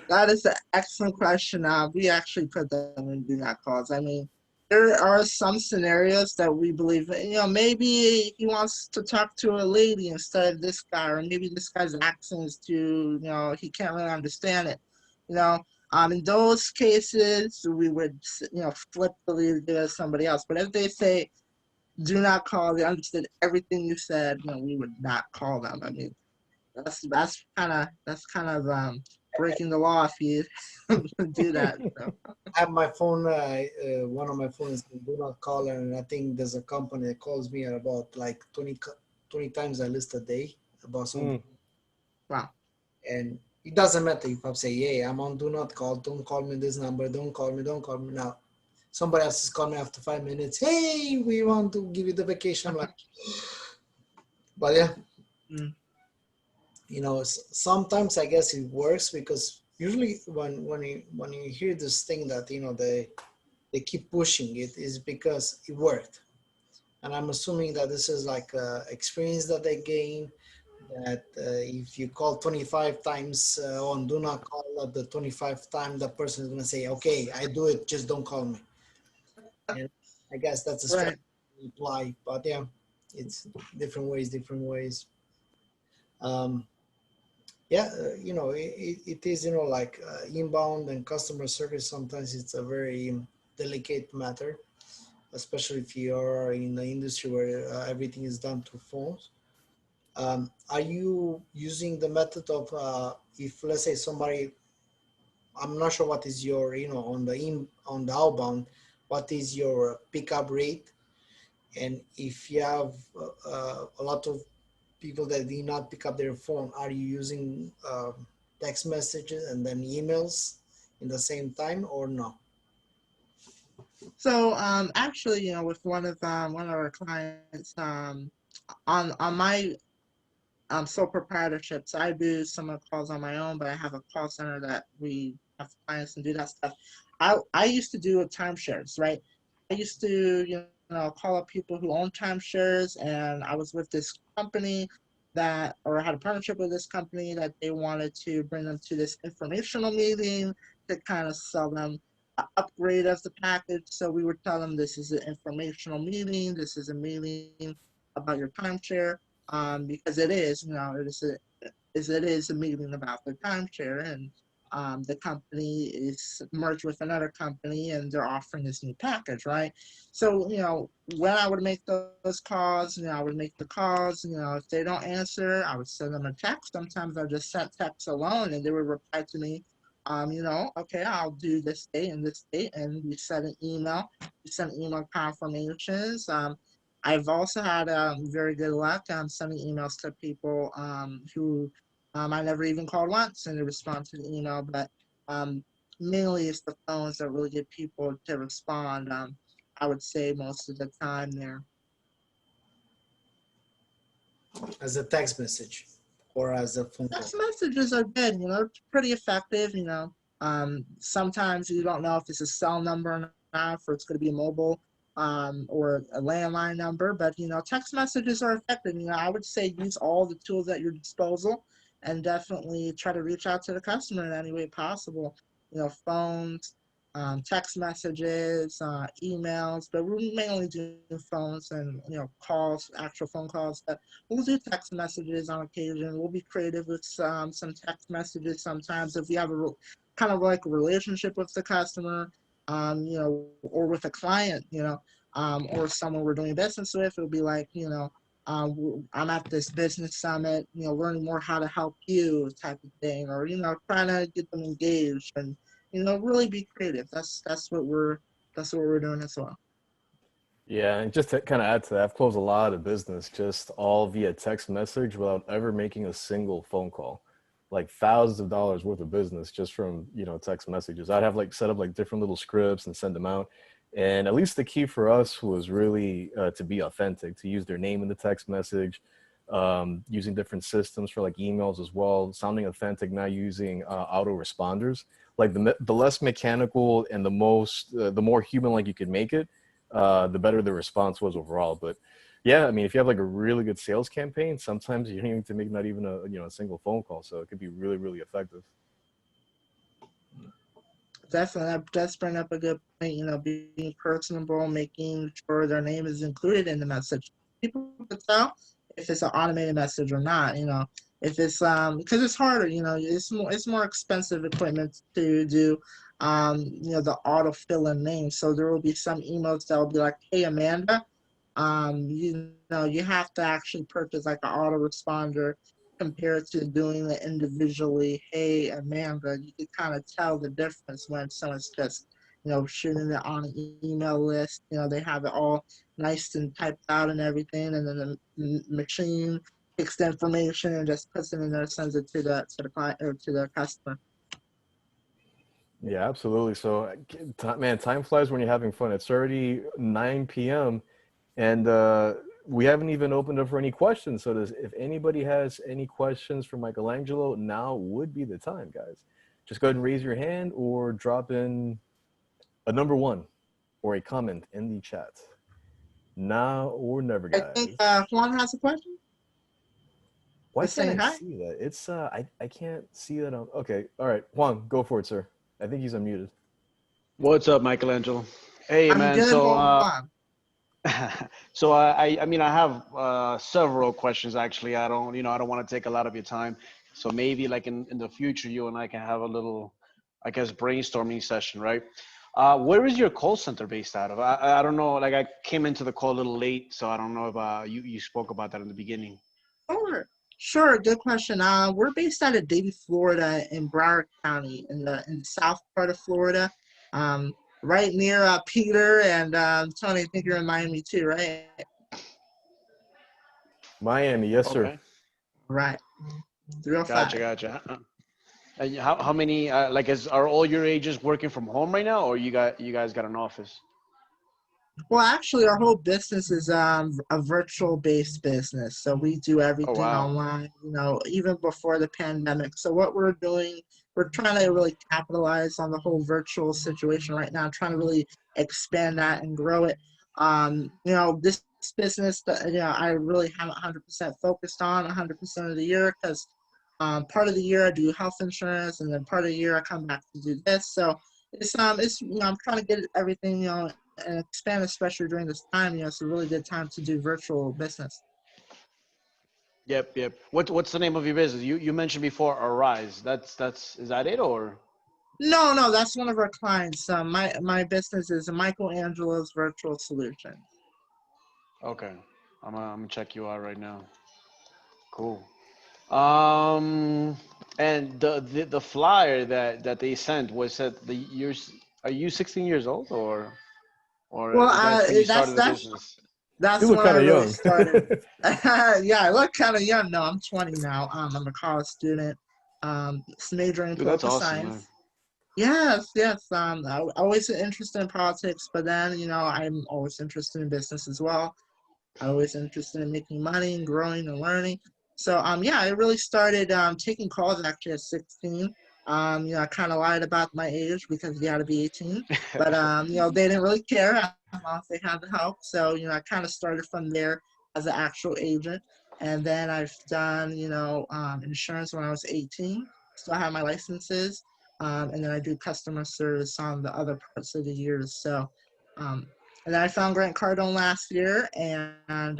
that is an excellent question. We actually put them in do not calls. I mean, there are some scenarios that we believe, maybe he wants to talk to a lady instead of this guy, or maybe this guy's accent is too, he can't really understand it. You know, in those cases, we would, flip the lead to somebody else. But if they say, do not call, they understood everything you said, we would not call them. I mean, that's kind of breaking the law if you do that. So. I have my phone, one of my phones do not call, and I think there's a company that calls me at about like 20 times at least a day about something. Wow. And it doesn't matter if I say, yeah, I'm on do not call, don't call me this number, don't call me now. Somebody else is calling me after 5 minutes. Hey, we want to give you the vacation. I'm like, but yeah, Mm. Sometimes I guess it works because usually when you hear this thing that they keep pushing it is because it worked, and I'm assuming that this is like experience that they gain. That if you call 25 times on do not call at the 25th time, the person is gonna say, okay, I do it, just don't call me. And I guess that's a Right. strategy to apply, but yeah, it's different ways. Um, yeah, it is, like inbound and customer service. Sometimes it's a very delicate matter, especially if you are in the industry where everything is done through phones. Are you using the method of if let's say somebody, I'm not sure what is your, on the outbound, what is your pickup rate? And if you have a lot of people that did not pick up their phone, are you using text messages and then emails in the same time or no? So actually, with one of our clients, on my sole proprietorships, I do some of the calls on my own, but I have a call center that we have clients and do that stuff. I used to do timeshares, right? I used to, call up people who own timeshares, and I was with this company or had a partnership with this company that they wanted to bring them to this informational meeting to kind of sell them an upgrade of the package. So we would tell them this is an informational meeting, this is a meeting about your timeshare, because it is, it is a meeting about the timeshare, and the company is merged with another company, and they're offering this new package, right? So, when I would make those calls, I would make the calls. If they don't answer, I would send them a text. Sometimes I just sent text alone, and they would reply to me. Okay, I'll do this date and this date, and we send an email. We send email confirmations. I've also had very good luck sending emails to people who I never even called once and they respond to the email, but um, mainly it's the phones that really get people to respond. I would say most of the time there. As a text message or as a phone call? Text messages are good, it's pretty effective. Sometimes you don't know if it's a cell number or not, or it's going to be a mobile or a landline number, but text messages are effective. I would say use all the tools at your disposal and definitely try to reach out to the customer in any way possible. Phones, text messages, emails, but we mainly do phones and calls, actual phone calls. But we'll do text messages on occasion. We'll be creative with some text messages sometimes if we have kind of like a relationship with the customer, or with a client, or someone we're doing business with. It'll be like, I'm at this business summit, learning more how to help you type of thing, or, trying to get them engaged and, really be creative. That's what we're doing as well. Yeah, and just to kind of add to that, I've closed a lot of business just all via text message without ever making a single phone call. Like thousands of dollars worth of business just from, text messages. I'd have like set up like different little scripts and send them out. And at least the key for us was really to be authentic, to use their name in the text message, using different systems for like emails as well, sounding authentic, not using autoresponders. Like the less mechanical and the more human like you could make it, the better the response was overall. But yeah, I mean, if you have like a really good sales campaign, sometimes you don't even have to make not even a single phone call, so it could be really really effective. Definitely, that does bring up a good point. Being personable, making sure their name is included in the message. People can tell if it's an automated message or not. If it's because it's harder. It's more expensive equipment to do. The auto fill in names. So there will be some emails that will be like, "Hey, Amanda." You have to actually purchase like an autoresponder compared to doing it individually. Hey, Amanda, you can kind of tell the difference when someone's just, shooting it on an email list. They have it all nice and typed out and everything, and then the machine takes the information and just puts it in there, sends it to the client or to the customer. Yeah, absolutely. So, man, time flies when you're having fun. It's already 9 p.m. and we haven't even opened up for any questions. So, if anybody has any questions for Michelangelo, now would be the time, guys. Just go ahead and raise your hand or drop in a number one or a comment in the chat. Now or never, I think guys. Juan has a question. Why Just can't saying I hi. see that? It's I can't see that on. Okay, all right, Juan, go for it, sir. I think he's unmuted. What's up, Michelangelo? Hey, I'm man. good, So, Juan. I mean, I have several questions actually. I don't want to take a lot of your time. So maybe like in the future, you and I can have a little, I guess, brainstorming session, right? Where is your call center based out of? I don't know. Like I came into the call a little late, so I don't know if you spoke about that in the beginning. Sure, good question. We're based out of Davie, Florida, in Broward County, in the south part of Florida, um, right near Peter and Tony. I think you're in Miami too, right? Miami, yes, sir. Okay, Right, gotcha, 305. gotcha. And how many like are all your agents working from home right now, or you guys got an office? Well, actually, our whole business is a virtual-based business. So we do Oh everything wow. online, even before the pandemic. So what we're doing, we're trying to really capitalize on the whole virtual situation right now, trying to really expand that and grow it. This business that, I really haven't 100% focused on 100% of the year because part of the year I do health insurance, and then part of the year I come back to do this. So it's I'm trying to get everything and expand, especially during this time. It's a really good time to do virtual business. Yep, yep. What's the name of your business? You mentioned before Arise. That's is that it or? No, no, that's one of our clients. My business is Michelangelo's Virtual Solutions. Okay. I'm gonna check you out right now. Cool. Um, and the flyer that they sent was that the years. Are you 16 years old or Well, that's when you that's started the that's business? You that's look when I kind of really young. started. Yeah, I look kind of young. No, I'm 20 now. I'm a college student, majoring in Dude, that's political awesome, man. science. Yes, yes. Always interested in politics, but then I'm always interested in business as well. I'm always interested in making money and growing and learning. So yeah, I really started taking calls actually at 16. I kind of lied about my age because you got to be 18, but they didn't really care as long as they had the help. So I kind of started from there as an actual agent, and then I've done insurance when I was 18. Still have my licenses, and then I do customer service on the other parts of the years. So. Um, and then I found Grant Cardone last year, and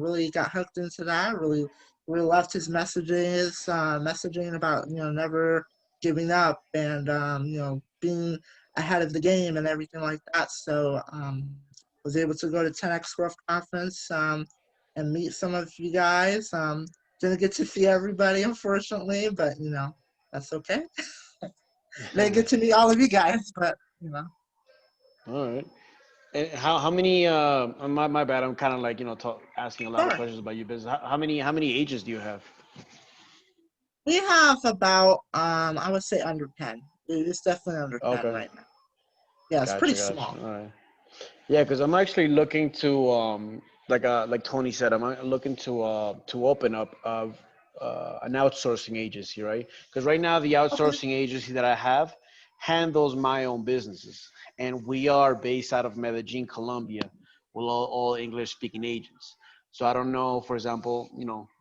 really got hooked into that. Really loved his messaging about never giving up and being ahead of the game and everything like that. So was able to go to 10X Growth Conference and meet some of you guys. Didn't get to see everybody, unfortunately, but that's okay. Didn't get to meet all of you guys, but All right. And how many? My bad. I'm kind of like asking a lot of sure. questions about your business. How many agents do you have? We have about I would say under 10. It's definitely under 10 Okay. right now. Yeah, it's pretty Gotcha, gotcha. small. All right. Yeah, because I'm actually looking to like Tony said, I'm looking to open up an outsourcing agency, right? Because right now the Okay. outsourcing agency that I have handles my own businesses, and we are based out of Medellin, Colombia, with all English speaking agents. So I don't know, for example,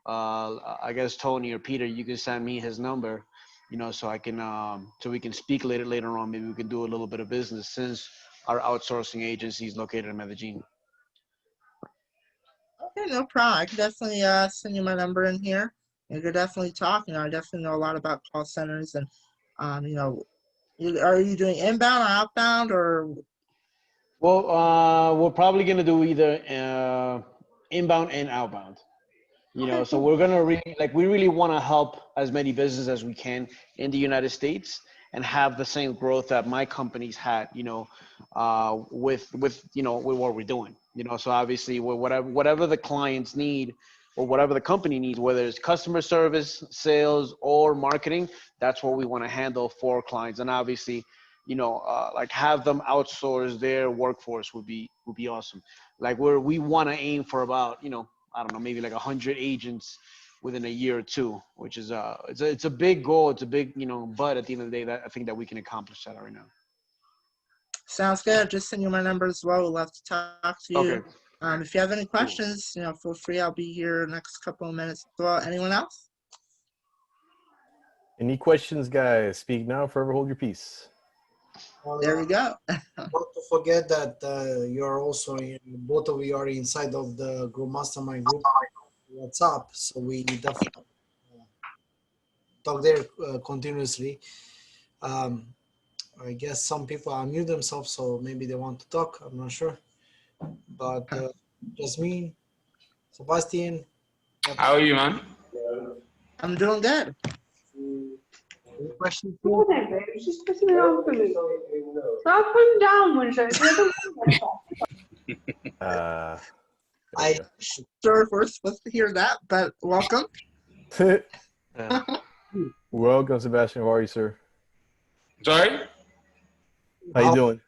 I guess Tony or Peter, you can send me his number, so I can so we can speak later on. Maybe we can do a little bit of business since our outsourcing agency is located in Medellin. Okay, no problem. I can definitely send you my number in here. And you're definitely talking. I definitely know a lot about call centers and you know, are you doing inbound or outbound or Well, we're probably gonna do either inbound and outbound. okay, So cool. we're gonna really we really want to help as many businesses as we can in the United States and have the same growth that my company's had, with what we're doing. So obviously, whatever the clients need or whatever the company needs, whether it's customer service, sales, or marketing, that's what we want to handle for clients. And obviously, like have them outsource their workforce would be awesome. Like we want to aim for about I don't know, maybe like 100 agents within a year or two, which is it's a big goal. It's a big, but at the end of the day, that I think that we can accomplish that right now. Sounds good. Just send you my number as well. We'd love to talk to Okay. you. If you have any Cool. questions, feel free. I'll be here next couple of minutes as well. Anyone else? Any questions, guys? Speak now, forever hold your peace. There we go. Not to forget that you're also both of you are inside of the group mastermind group WhatsApp, so we definitely talk there continuously. Um, I guess some people unmute themselves, so maybe they want to talk. I'm not sure, but Jasmine, Sebastian, How are you, man? I'm doing good. any questions? Go then, babe. She's pissing me off for me. Stop putting down, Winston. I Sure, if we're supposed to hear that, but welcome. Yeah. Welcome, Sebastian. How are you, sir? Sorry? How you doing?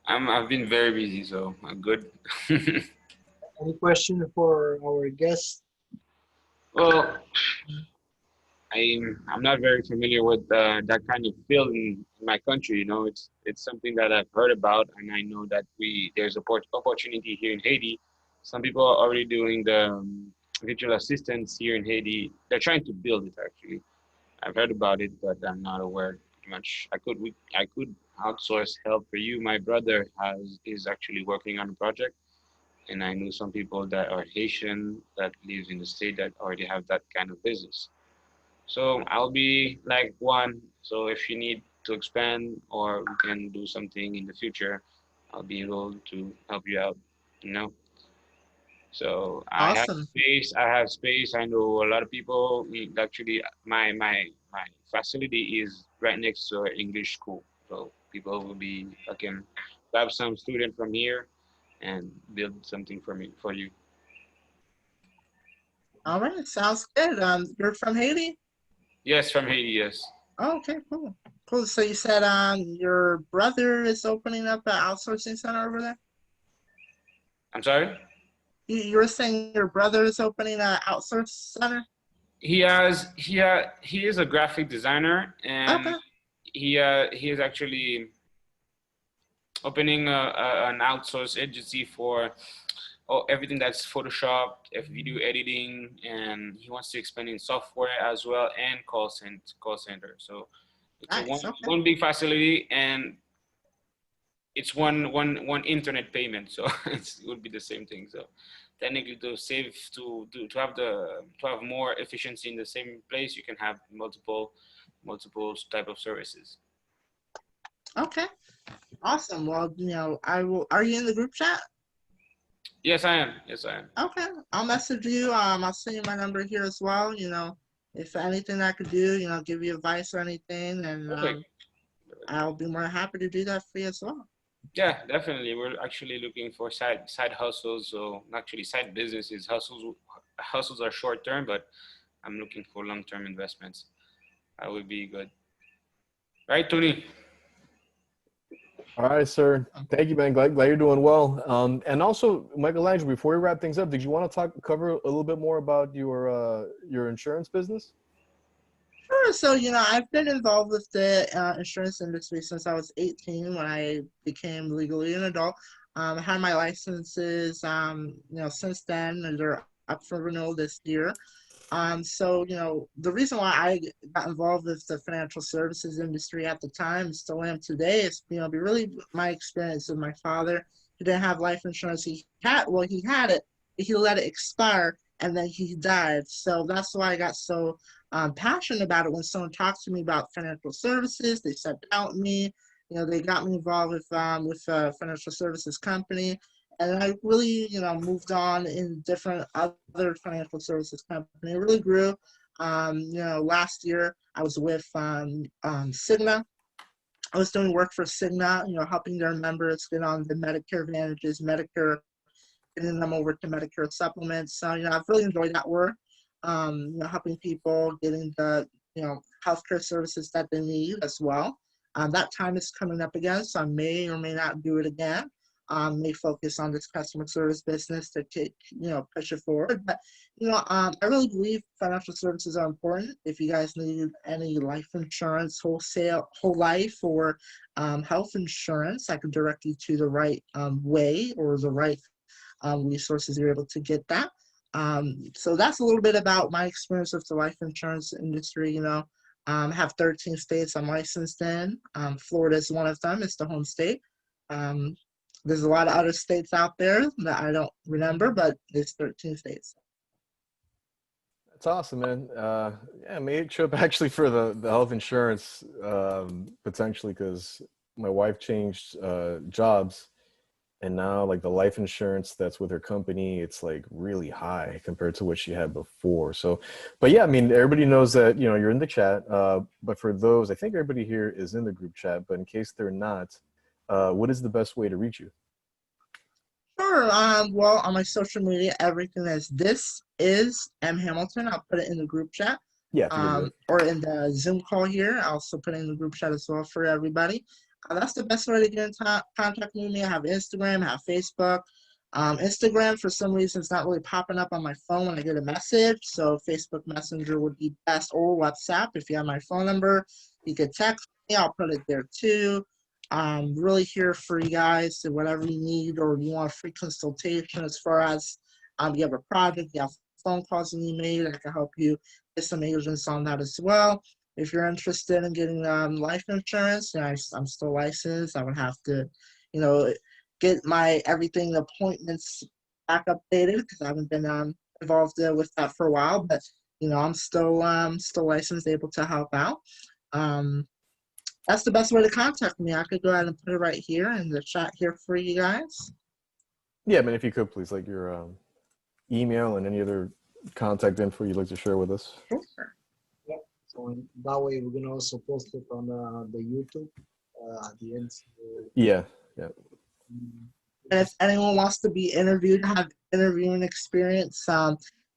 I've been very busy, so I'm good. any question for our guest? Well, I'm not very familiar with that kind of field in my country. It's something that I've heard about, and I know that there's a opportunity here in Haiti. Some people are already doing the virtual assistants here in Haiti. They're trying to build it actually. I've heard about it, but I'm not aware much. I could outsource help for you. My brother is actually working on a project, and I know some people that are Haitian that lives in the state that already have that kind of business. So I'll be like one. So if you need to expand or we can do something in the future, I'll be able to help you out. You know. So I have Awesome. space. I have space. I know a lot of people. Actually, my facility is right next to an English school. So people will be. I can grab some student from here and build something for you. All right, sounds good. You're from Haiti? Yes, from Haiti. Yes. Oh, okay, cool. Cool. So you said your brother is opening up an outsourcing center over there? I'm sorry. You were saying your brother is opening an outsource center? He is a graphic designer, and Okay. he is actually opening an outsource agency for everything that's Photoshop, video editing, and he wants to expand in software as well and call center. So it's Nice. Okay. one big facility, and it's one internet payment. So it would be the same thing. So technically, to have more efficiency in the same place, you can have multiple type of services. Okay. Awesome. Well, I will. Are you in the group chat? Yes, I am. Yes, I am. Okay. I'll message you. I'll send you my number here as well. If anything I could do, give you advice or anything, and Perfect. I'll be more than happy to do that for you as well. Yeah, definitely. We're actually looking for side hustles. So actually, side businesses. Hustles are short term, but I'm looking for long term investments. That would be good. Right, Tony? All right, sir. Thank you, man. Glad you're doing well. And also, Michaelangelo, before we wrap things up, did you want to cover a little bit more about your insurance business? Sure. So, I've been involved with the insurance industry since I was 18 when I became legally an adult. I had my licenses, since then, and they're up for renewal this year. So, the reason why I got involved with the financial services industry at the time, still am today, is, really my experience with my father. He didn't have life insurance. He had it, but he let it expire, and then he died. So that's why I got so passionate about it. When someone talks to me about financial services, they said out me. They got me involved with a financial services company. And I really, moved on in different other financial services company. It really grew. Last year I was with Cigna. I was doing work for Cigna, helping their members get on the Medicare Advantages, Medicare, getting them over to Medicare supplements. So, I've really enjoyed that work. Helping people getting the, healthcare services that they need as well. That time is coming up again, so I may or may not do it again. May focus on this customer service business to take, push it forward. But, I really believe financial services are important. If you guys need any life insurance, whole life, or health insurance, I can direct you to the right way or the right resources you're able to get that. So that's a little bit about my experience with the life insurance industry. Have 13 states I'm licensed in. Florida is one of them. It's the home state. There's a lot of other states out there that I don't remember, but it's 13 states. That's awesome, man. Yeah, I made a trip actually for the health insurance potentially because my wife changed jobs, and now like the life insurance that's with her company, it's like really high compared to what she had before. So, but yeah, I mean, everybody knows that, you're in the chat. But for those, I think everybody here is in the group chat, but in case they're not, what is the best way to reach you? Sure. Well, on my social media, everything this is M Hamilton. I'll put it in the group chat. Yeah, if you could do it. Or in the Zoom call here. I'll also put it in the group chat as well for everybody. That's the best way to get in contact with me. I have Instagram, I have Facebook. Instagram, for some reason, it's not really popping up on my phone when I get a message. So Facebook Messenger would be best, or WhatsApp. If you have my phone number, you could text me. I'll put it there too. I'm really here for you guys, so whatever you need, or you want a free consultation as far as you have a project, you have phone calls you need made, I can help you get some agents on that as well. If you're interested in getting life insurance, I'm still licensed. I would have to, get my everything appointments back updated because I haven't been involved with that for a while. But I'm still licensed, able to help out. That's the best way to contact me. I could go ahead and put it right here in the chat here for you guys. Yeah, I mean, if you could please, like your email and any other contact info you'd like to share with us. Sure. Yep. So that way we're gonna also post it on the YouTube at the end. Yeah. And if anyone wants to be interviewed, have interviewing experience,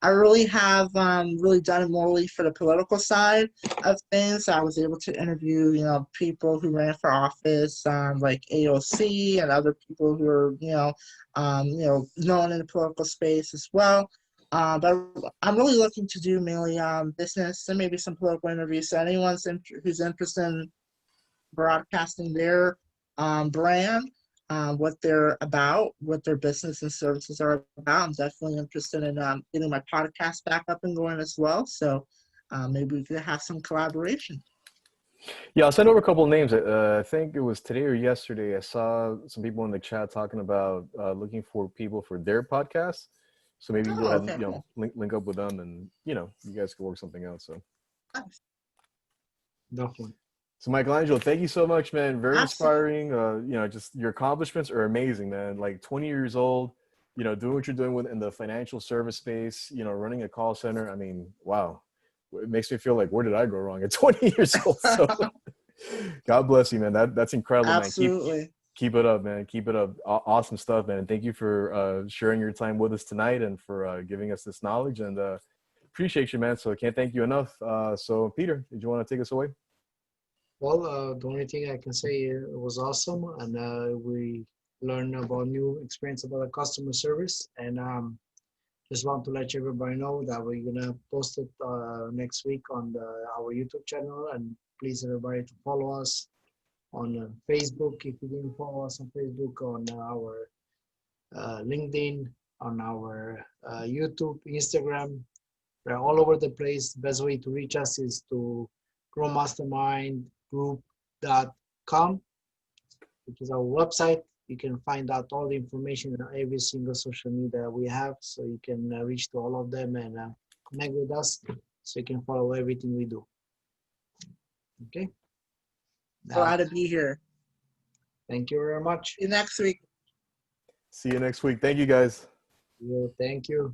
I really have really done it morely for the political side of things. I was able to interview, people who ran for office, like AOC and other people who are, known in the political space as well. But I'm really looking to do mainly business and maybe some political interviews. So anyone who's interested in broadcasting their brand, what they're about, what their business and services are about. I'm definitely interested in getting my podcast back up and going as well. So maybe we could have some collaboration. Yeah, I'll send over a couple of names. I think it was today or yesterday. I saw some people in the chat talking about looking for people for their podcast. So maybe you go ahead and cool. link up with them, and you guys can work something out. So Nice. Definitely. So Michaelangelo, thank you so much, man. Very inspiring. Just your accomplishments are amazing, man. Like 20 years old, doing what you're doing in the financial service space, running a call center. I mean, wow. It makes me feel like, where did I go wrong at 20 years old? So God bless you, man. That's incredible, Absolutely. man. Keep it up, man. Keep it up. Awesome stuff, man. And thank you for sharing your time with us tonight and for giving us this knowledge, and appreciate you, man. So I can't thank you enough. So Peter, did you want to take us away? Well, the only thing I can say, it was awesome, and we learned about new experience about the customer service, and just want to let everybody know that we're gonna post it next week on our YouTube channel, and please everybody to follow us on Facebook if you didn't follow us on Facebook, on our LinkedIn, on our YouTube, Instagram, We're all over the place. The best way to reach us is to growmastermindgroup.com, which is our website. You can find out all the information on every single social media we have, so you can reach to all of them and connect with us, so you can follow everything we do. Okay. Glad to be here. Thank you very much. See you next week. See you next week. Thank you, guys. Thank you.